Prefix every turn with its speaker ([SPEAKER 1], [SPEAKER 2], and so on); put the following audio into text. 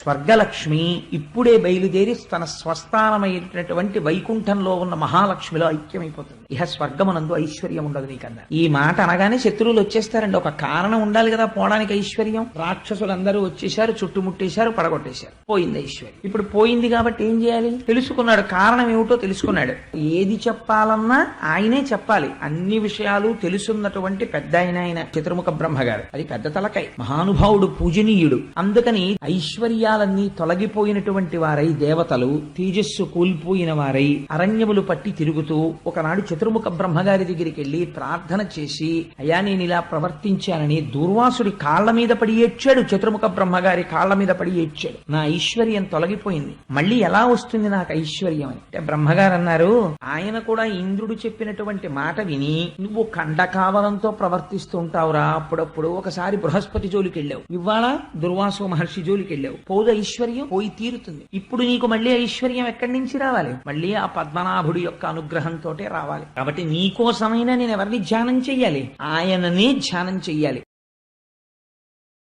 [SPEAKER 1] స్వర్గలక్ష్మి ఇప్పుడే బయలుదేరి తన స్వస్థానమైనటువంటి వైకుంఠంలో ఉన్న మహాలక్ష్మిలో ఐక్యమైపోతుంది. ఇహ స్వర్గమునందు ఐశ్వర్యం ఉండదు నీకన్నా. ఈ మాట అనగానే శత్రువులు వచ్చేస్తారండి. ఒక కారణం ఉండాలి కదా పోవడానికి ఐశ్వర్యం. రాక్షసులందరూ వచ్చేశారు, చుట్టుముట్టేశారు, పడగొట్టేశారు, పోయింది ఐశ్వర్యం. ఇప్పుడు పోయింది కాబట్టి ఏం చేయాలి? తెలుసుకున్నాడు, కారణం ఏమిటో తెలుసుకున్నాడు. ఏది చెప్పాలన్నా ఆయనే చెప్పాలి. అన్ని విషయాలు తెలుసున్నటువంటి పెద్ద ఆయన చతుర్ముఖ బ్రహ్మగారు. అది పెద్ద తలకై, మహానుభావుడు, పూజనీయుడు. అందుకని ఐశ్వర్యాలన్నీ తొలగిపోయినటువంటి వారై, దేవతలు తేజస్సు కోల్పోయిన వారై అరణ్యములు పట్టి తిరుగుతూ ఒకనాడు చతుర్ముఖ బ్రహ్మగారి దగ్గరికి వెళ్లి ప్రార్థన చేసి, అయ్యా నేను ఇలా ప్రవర్తించానని దూర్వాసుడి కాళ్ల మీద పడి ఏడ్చాడు. చతుర్ముఖ బ్రహ్మగారి కాళ్ల మీద పడి ఏడ్చాడు. నా ఐశ్వర్యం తొలగిపోయింది, మళ్ళీ ఎలా వస్తుంది నాకు ఐశ్వర్యం అని. అంటే బ్రహ్మగారు అన్నారు, ఆయన కూడా ఇంద్రుడు చెప్పినటువంటి మాట విని నువ్వు కండకావలంతో ప్రవర్తిస్తూ ఉంటావురా. అప్పుడప్పుడు ఒకసారి బృహస్పతి జోలికి వెళ్ళావు, ఇవాళ దుర్వాసు మహర్షి జోలికి వెళ్ళావు. పోదు ఐశ్వర్యం, పోయి తీరుతుంది. ఇప్పుడు నీకు మళ్ళీ ఐశ్వర్యం ఎక్కడి నుంచి రావాలి? మళ్ళీ ఆ పద్మనాభుడి యొక్క అనుగ్రహంతో రావాలి. కాబట్టి నీకోసమైనా నేను ఎవరిని ధ్యానం చెయ్యాలి? ఆయననే ధ్యానం చెయ్యాలి.